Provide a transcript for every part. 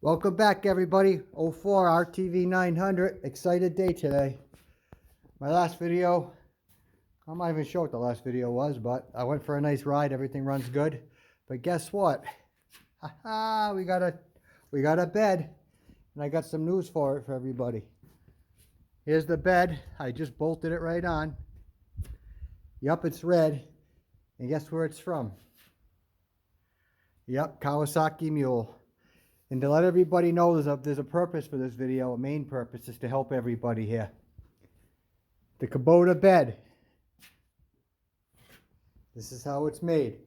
Welcome back, everybody. 04 RTV 900. Excited day today. My last video, I'm not even sure what the last video was, but I went for a nice ride. Everything runs good. But guess what? We got a bed, and I got some news for it for everybody. Here's the bed. I just bolted it right on. Yup, it's red. And guess where it's from? Yup, Kawasaki Mule. And to let everybody know there's a purpose for this video, a main purpose is to help everybody here. The Kubota bed. This is how it's made.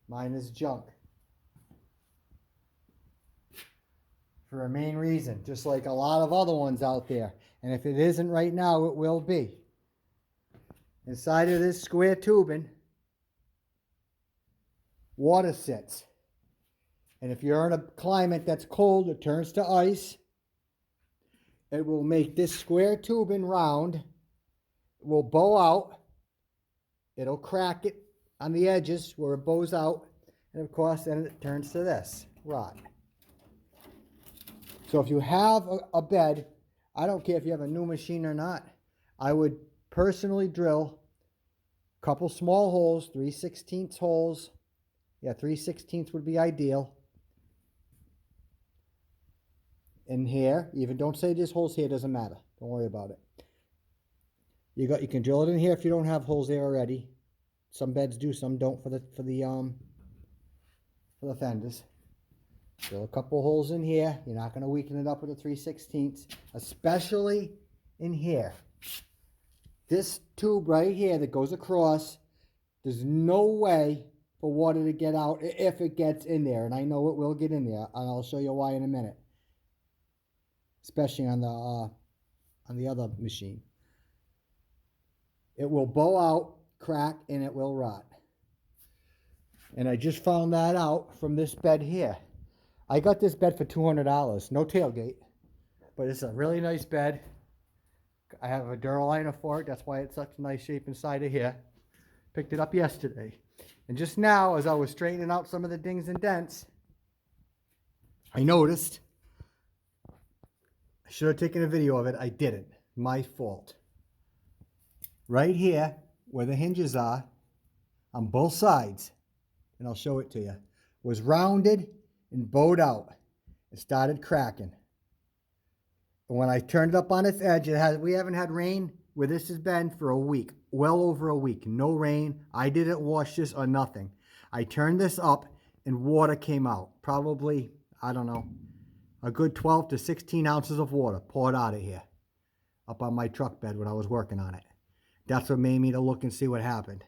Mine is junk. For a main reason, just like a lot of other ones out there. And if it isn't right now, it will be. Inside of this square tubing, water sits. And if you're in a climate that's cold, it turns to ice. It will make this square tubing round. It will bow out. It'll crack it on the edges where it bows out. And of course, then it turns to this rod. So if you have a bed, I don't care if you have a new machine or not, I would personally drill a couple small holes, 3/16 holes. Yeah, 3/16 would be ideal. In here, even don't say there's holes here, doesn't matter. Don't worry about it. You can drill it in here if you don't have holes there already. Some beds do, some don't for the fenders. Drill a couple holes in here. You're not going to weaken it up with a 3/16, especially in here. This tube right here that goes across, there's no way for water to get out if it gets in there, and I know it will get in there, and I'll show you why in a minute. Especially on the other machine. It will bow out, crack, and it will rot. And I just found that out from this bed here. I got this bed for $200, no tailgate, but it's a really nice bed. I have a Duraliner for it, that's why it's such a nice shape inside of here. Picked it up yesterday. And just now, as I was straightening out some of the dings and dents, I noticed I should have taken a video of it. I didn't. My fault. Right here, where the hinges are, on both sides, and I'll show it to you, was rounded and bowed out. It started cracking. And when I turned it up on its edge, we haven't had rain where this has been for a week. Well over a week. No rain. I didn't wash this or nothing. I turned this up and water came out. Probably, I don't know, a good 12 to 16 ounces of water poured out of here up on my truck bed when I was working on it. That's what made me to look and see what happened.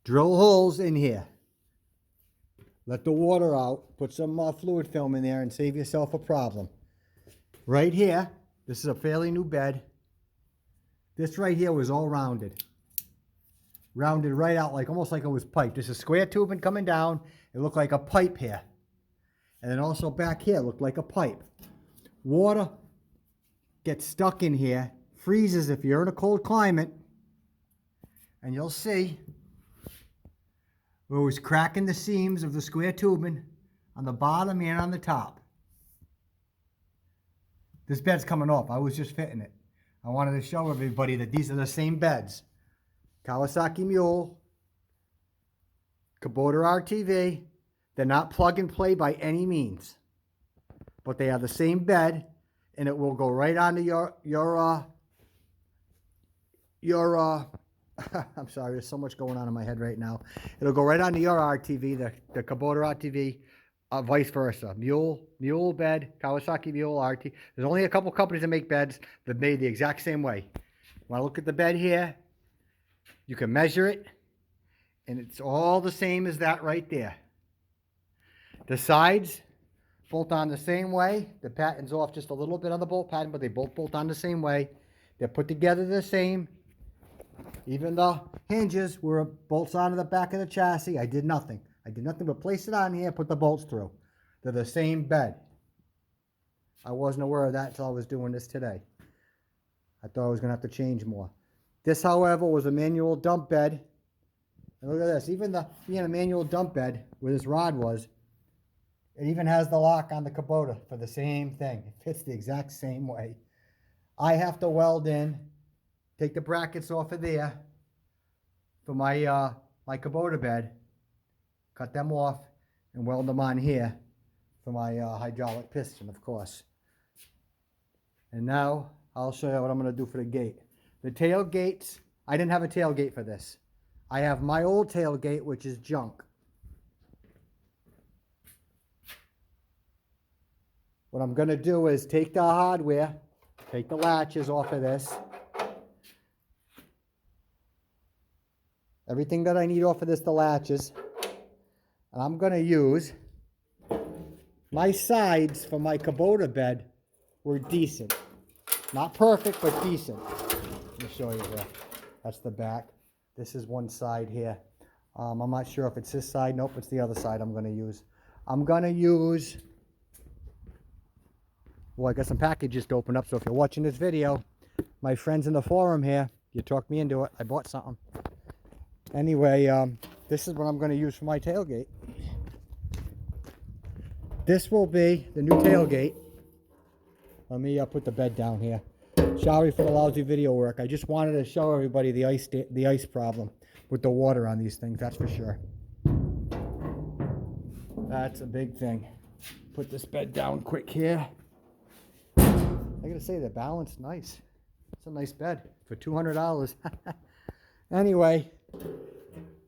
Drill holes in here. Let the water out. Put some fluid film in there and save yourself a problem. Right here, this is a fairly new bed. This right here was all rounded. Rounded right out, like almost like it was piped. This is square tubing coming down. It looked like a pipe here. And then also back here looked like a pipe. Water gets stuck in here, freezes if you're in a cold climate, and you'll see where it was cracking the seams of the square tubing on the bottom and on the top. This bed's coming off. I was just fitting it. I wanted to show everybody that these are the same beds. Kawasaki Mule, Kubota RTV. They're not plug and play by any means, but they are the same bed, and it will go right onto your I'm sorry, there's so much going on in my head right now. It'll go right onto your RTV, the Kubota RTV, vice versa. Mule bed, Kawasaki Mule RT. There's only a couple companies that make beds that made the exact same way. When I look at the bed here, you can measure it, and it's all the same as that right there. The sides bolt on the same way. The pattern's off just a little bit on the bolt pattern, but they both bolt on the same way. They're put together the same. Even the hinges were bolts onto the back of the chassis. I did nothing. I did nothing but place it on here, put the bolts through. They're the same bed. I wasn't aware of that until I was doing this today. I thought I was going to have to change more. This, however, was a manual dump bed. And look at this. Even being a manual dump bed, where this rod was, It even has the lock on the Kubota for the same thing. It fits the exact same way. I have to weld in, take the brackets off of there for my my Kubota bed, cut them off, and weld them on here for my hydraulic piston, of course. And now I'll show you what I'm going to do for the gate. The tailgates, I didn't have a tailgate for this. I have my old tailgate, which is junk. What I'm going to do is take the hardware, take the latches off of this. Everything that I need off of this, the latches. And I'm going to use my sides for my Kubota bed were decent. Not perfect, but decent. Let me show you here. That's the back. This is one side here. I'm not sure if it's this side. Nope, it's the other side I'm going to use. I'm going to use... Well, I got some packages to open up, so if you're watching this video, my friends in the forum here, you talked me into it. I bought something. Anyway, this is what I'm going to use for my tailgate. This will be the new tailgate. Let me put the bed down here. Sorry for the lousy video work. I just wanted to show everybody the ice problem with the water on these things, that's for sure. That's a big thing. Put this bed down quick here. I gotta say, the balance nice. It's a nice bed for $200. Anyway,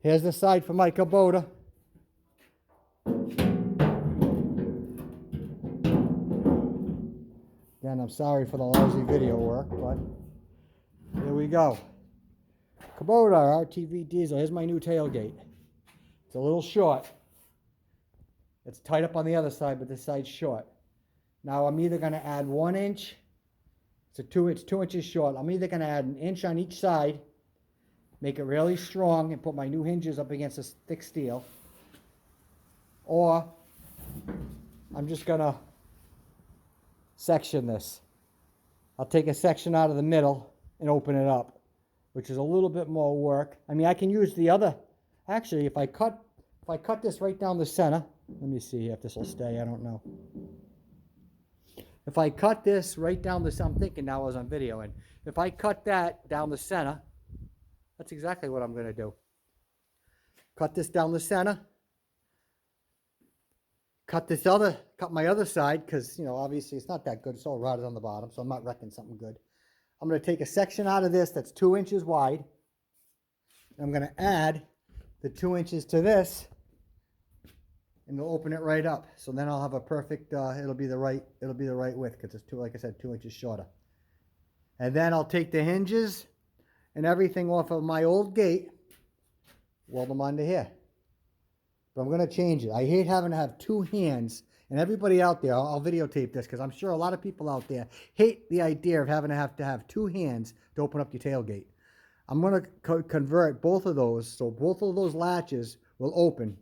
here's the side for my Kubota. Again, I'm sorry for the lousy video work, but here we go. Kubota RTV diesel. Here's my new tailgate. It's a little short. It's tight up on the other side, but this side's short. Now I'm either going to add 1 inch. It's 2 inches short. I'm either going to add 1 inch on each side, make it really strong, and put my new hinges up against this thick steel. Or I'm just going to section this. I'll take a section out of the middle and open it up, which is a little bit more work. I mean, I can use the other. Actually, if I cut this right down the center, let me see if this will stay. I don't know. If I cut this right down the center, I'm thinking now as I'm videoing. If I cut that down the center, that's exactly what I'm going to do. Cut this down the center. Cut my other side, because, you know, obviously it's not that good. It's all rotted on the bottom, so I'm not wrecking something good. I'm going to take a section out of this that's 2 inches wide. I'm going to add the 2 inches to this, and we'll open it right up. So then I'll have a perfect. It'll be the right width, because it's like I said, 2 inches shorter. And then I'll take the hinges and everything off of my old gate, weld them onto here. But I'm going to change it. I hate having to have 2 hands. And everybody out there, I'll videotape this, because I'm sure a lot of people out there hate the idea of having to have 2 hands to open up your tailgate. I'm going to convert both of those, so both of those latches will open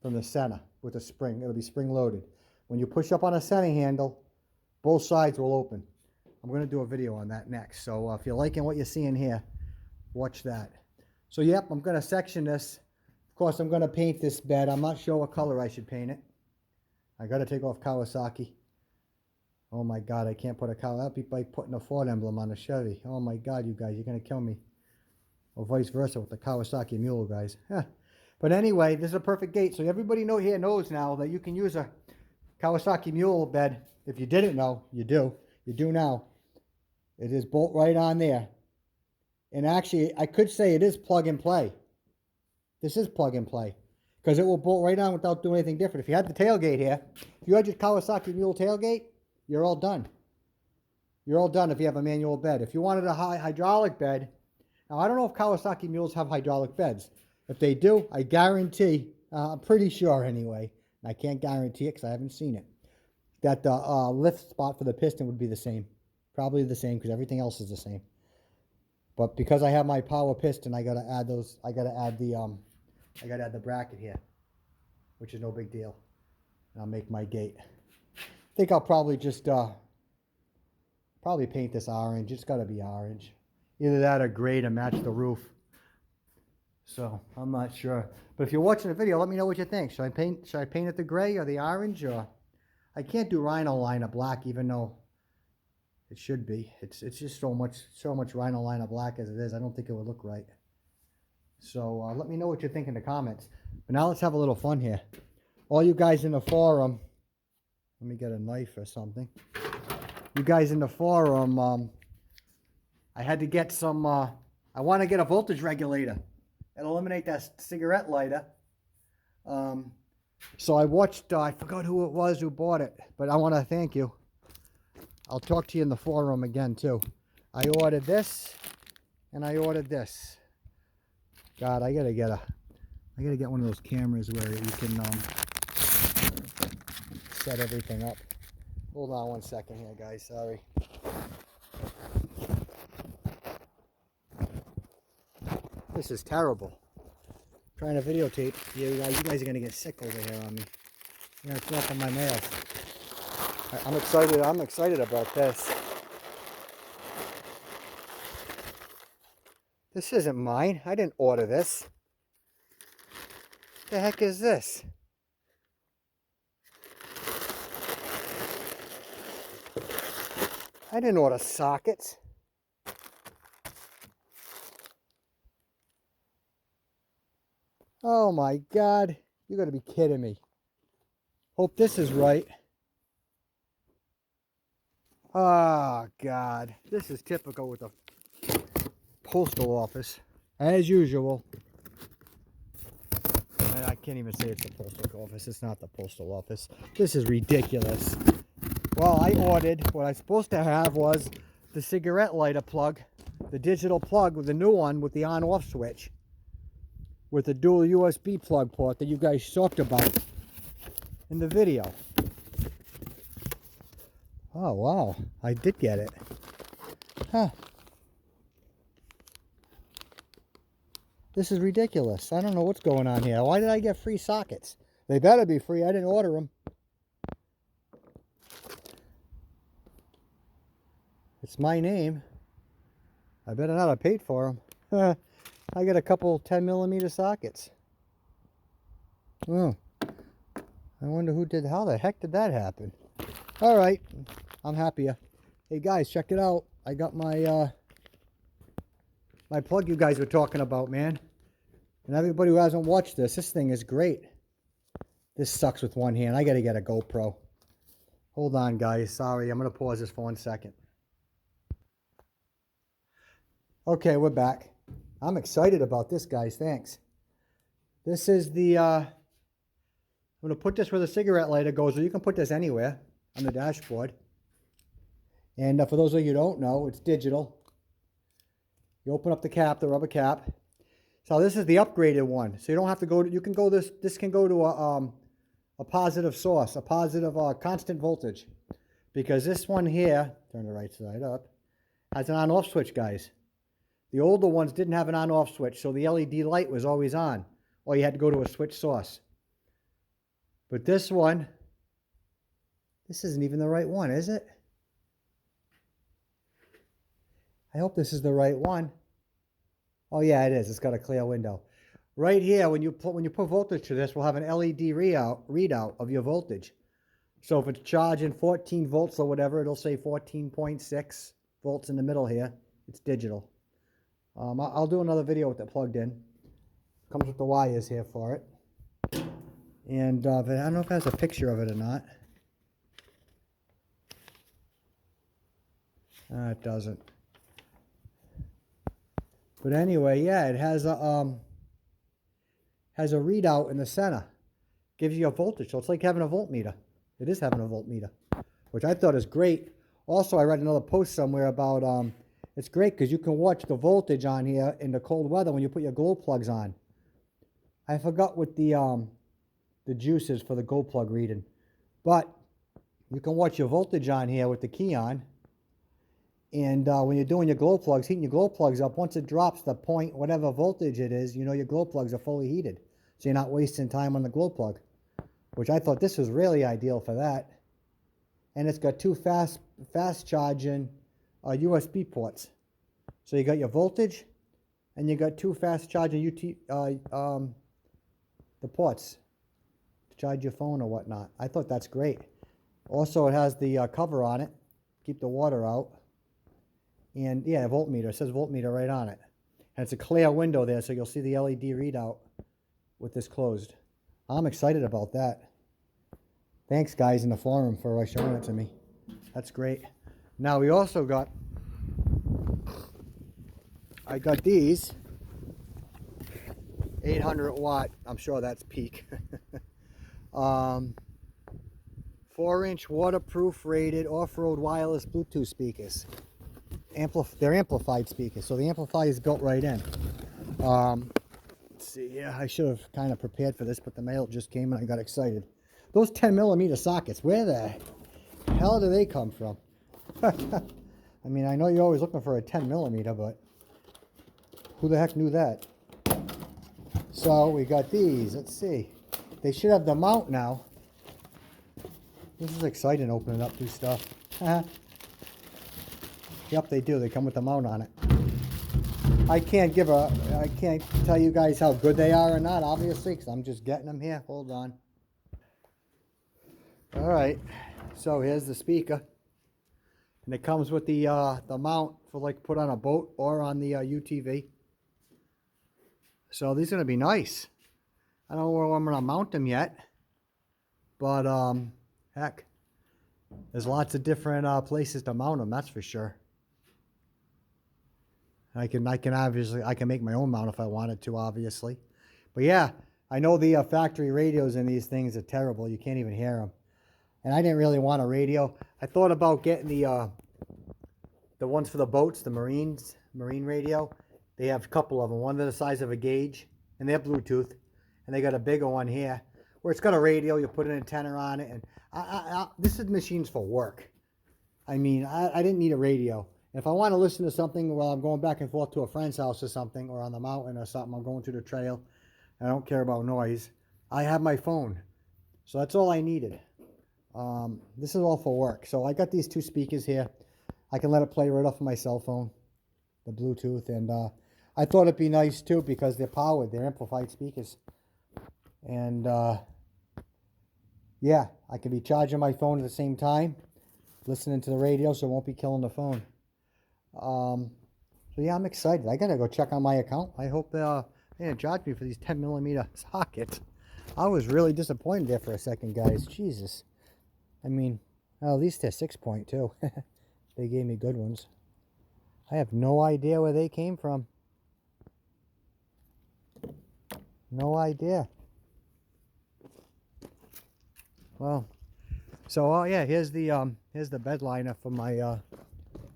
from the center with a spring. It'll be spring loaded. When you push up on a center handle, both sides will open. I'm going to do a video on that next. So if you're liking what you're seeing here, watch that. So yep, I'm going to section this. Of course, I'm going to paint this bed. I'm not sure what color I should paint it. I got to take off Kawasaki. Oh my God, I can't put a Kawasaki. That'd be like putting a Ford emblem on a Chevy. Oh my God, you guys, you're going to kill me. Or vice versa with the Kawasaki Mule, guys. But anyway, this is a perfect gate. So everybody here knows now that you can use a Kawasaki Mule bed. If you didn't know, you do. You do now. It is bolt right on there. And actually, I could say it is plug and play. This is plug and play, because it will bolt right on without doing anything different. If you had the tailgate here, if you had your Kawasaki Mule tailgate, you're all done. You're all done if you have a manual bed. If you wanted a hydraulic bed, now I don't know if Kawasaki Mules have hydraulic beds. If they do, I guarantee, I'm pretty sure anyway, and I can't guarantee it because I haven't seen it, that the lift spot for the piston would be the same. Probably the same, because everything else is the same. But because I have my power piston, I gotta add those. I gotta add the bracket here, which is no big deal. And I'll make my gate. I think I'll probably just probably paint this orange. It's gotta be orange. Either that or gray to match the roof. So I'm not sure. But if you're watching the video, let me know what you think. Should I paint it the gray or the orange? Or I can't do rhino liner black, even though it should be. It's just so much rhino liner black as it is. I don't think it would look right. So let me know what you think in the comments. But now let's have a little fun here. All you guys in the forum, let me get a knife or something. You guys in the forum, I had to get some, I want to get a voltage regulator and eliminate that cigarette lighter. So I watched, I forgot who it was who bought it, but I want to thank you. I'll talk to you in the forum again too. I ordered this and I ordered this. God, I gotta get one of those cameras where you can set everything up. Hold on one second here, guys. Sorry. This is terrible. I'm trying to videotape. You guys are gonna get sick over here on me. You're gonna throw up on my nails. I'm excited. I'm excited about this. This isn't mine. I didn't order this. The heck is this? I didn't order sockets. Oh my God. You gotta be kidding me. Hope this is right. Oh God. This is typical with the postal office. As usual. I can't even say it's the postal office. It's not the postal office. This is ridiculous. Well, I ordered, what I was supposed to have was the cigarette lighter plug, the digital plug with the new one with the on-off switch, with the dual USB plug port that you guys talked about in the video. Oh, wow. I did get it. Huh. This is ridiculous. I don't know what's going on here. Why did I get free sockets? They better be free. I didn't order them. It's my name. I better not have paid for them. I got a couple 10mm sockets. Oh. I wonder who did, how the heck did that happen? All right. I'm happier. Hey guys, check it out. I got my my plug you guys were talking about, man. And everybody who hasn't watched this thing is great. This sucks with one hand. I got to get a GoPro. Hold on, guys. Sorry, I'm going to pause this for 1 second. Okay, we're back. I'm excited about this, guys. Thanks. This is the, I'm going to put this where the cigarette lighter goes. Or you can put this anywhere on the dashboard. And for those of you who don't know, it's digital. You open up the cap, the rubber cap. So this is the upgraded one. So you don't have to go to, you can go this can go to a positive source, a positive constant voltage. Because this one here, turn the right side up, has an on-off switch, guys. The older ones didn't have an on-off switch, so the LED light was always on. Or you had to go to a switch source. But this one, this isn't even the right one, is it? I hope this is the right one. Oh yeah, it is. It's got a clear window. Right here, when you put voltage to this, we'll have an LED readout of your voltage. So if it's charging 14 volts or whatever, it'll say 14.6 volts in the middle here. It's digital. I'll do another video with it plugged in. Comes with the wires here for it. And I don't know if it has a picture of it or not. It doesn't. But anyway, yeah, it has a readout in the center. Gives you a voltage, so it's like having a voltmeter. It is having a voltmeter, which I thought is great. Also, I read another post somewhere about it's great because you can watch the voltage on here in the cold weather when you put your glow plugs on. I forgot what the juice is for the glow plug reading, but you can watch your voltage on here with the key on. And when you're doing your glow plugs, heating your glow plugs up, once it drops the point, whatever voltage it is, you know your glow plugs are fully heated. So you're not wasting time on the glow plug, which I thought this was really ideal for that. And it's got two fast charging USB ports. So you got your voltage, and you got 2 fast charging the ports to charge your phone or whatnot. I thought that's great. Also, it has the cover on it, keep the water out. And yeah, voltmeter. It says voltmeter right on it. And it's a clear window there, so you'll see the LED readout with this closed. I'm excited about that. Thanks, guys, in the forum for showing it to me. That's great. Now, we also got, I got these 800 watt, I'm sure that's peak. 4-inch waterproof rated off-road wireless Bluetooth speakers. They're amplified speakers, so the amplifier is built right in. Let's see, yeah, I should have kind of prepared for this, but the mail just came and I got excited. Those 10mm sockets, where the hell do they come from? I mean, I know you're always looking for a 10mm, but who the heck knew that? So we got these. Let's see. They should have the mount now. This is exciting, opening up new stuff. Yep, they do. They come with the mount on it. I can't tell you guys how good they are or not, obviously, because I'm just getting them here. Hold on. All right. So here's the speaker, and it comes with the mount for like put on a boat or on the UTV. So these are gonna be nice. I don't know where I'm gonna mount them yet, but heck, there's lots of different places to mount them. That's for sure. I can obviously make my own mount if I wanted to, obviously. But yeah, I know the factory radios in these things are terrible. You can't even hear them. And I didn't really want a radio. I thought about getting the ones for the boats, the marine radio. They have a couple of them. One the size of a gauge, and they're Bluetooth. And they got a bigger one here, where it's got a radio. You put an antenna on it, and this is machines for work. I mean, I didn't need a radio. If I want to listen to something while I'm going back and forth to a friend's house or something, or on the mountain or something, I'm going through the trail, and I don't care about noise, I have my phone. So that's all I needed. This is all for work. So I got these 2 speakers here. I can let it play right off of my cell phone, the Bluetooth, and I thought it'd be nice too because they're powered, they're amplified speakers. And yeah, I can be charging my phone at the same time, listening to the radio, so it won't be killing the phone. So yeah, I'm excited. I gotta go check on my account. I hope they didn't charge me for these 10mm sockets. I was really disappointed there for a second, guys. Jesus. I mean, well, at least they're 6.2. They gave me good ones. I have no idea where they came from. No idea. Well, so yeah, here's the bed liner for my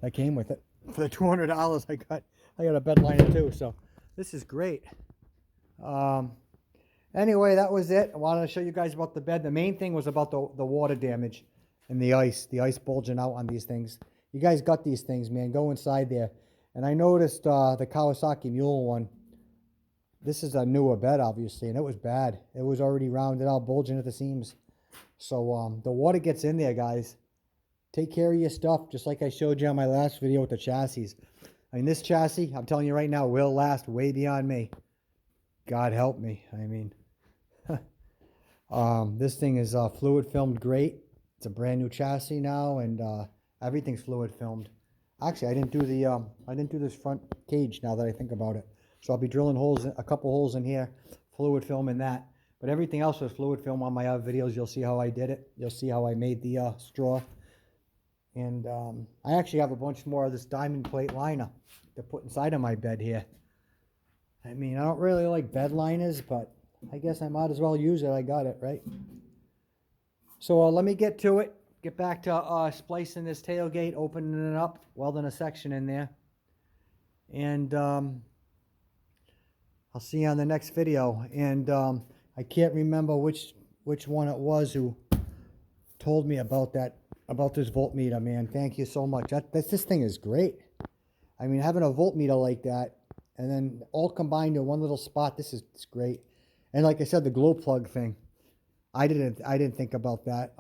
that came with it. For the $200 I got a bed liner too. So this is great. Anyway, that was it. I wanted to show you guys about the bed. The main thing was about the water damage and the ice bulging out on these things. You guys got these things, man. Go inside there. And I noticed the Kawasaki Mule one. This is a newer bed, obviously, and it was bad. It was already rounded out, bulging at the seams. So the water gets in there, guys. Take care of your stuff, just like I showed you on my last video with the chassis. I mean, this chassis, I'm telling you right now, will last way beyond me. God help me. I mean, this thing is fluid filmed great. It's a brand new chassis now, and everything's fluid filmed. Actually, I didn't do this front cage now that I think about it. So I'll be drilling holes, a couple holes in here, fluid film in that. But everything else was fluid film on my other videos. You'll see how I did it. You'll see how I made the straw. And I actually have a bunch more of this diamond plate liner to put inside of my bed here. I mean, I don't really like bed liners, but I guess I might as well use it. I got it, right? So let me get to it. Get back to splicing this tailgate, opening it up, welding a section in there. And I'll see you on the next video. And I can't remember which one it was who told me about this voltmeter, man. Thank you so much. This thing is great. I mean, having a voltmeter like that, and then all combined in one little spot, it's great. And like I said, the glow plug thing, I didn't think about that,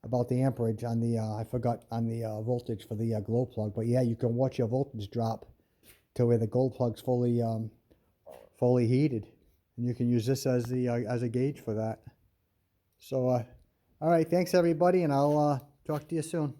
about the amperage on the I forgot on the voltage for the glow plug. But yeah, you can watch your voltage drop to where the gold plug's fully heated, and you can use this as a gauge for that. So all right, thanks everybody, and I'll talk to you soon.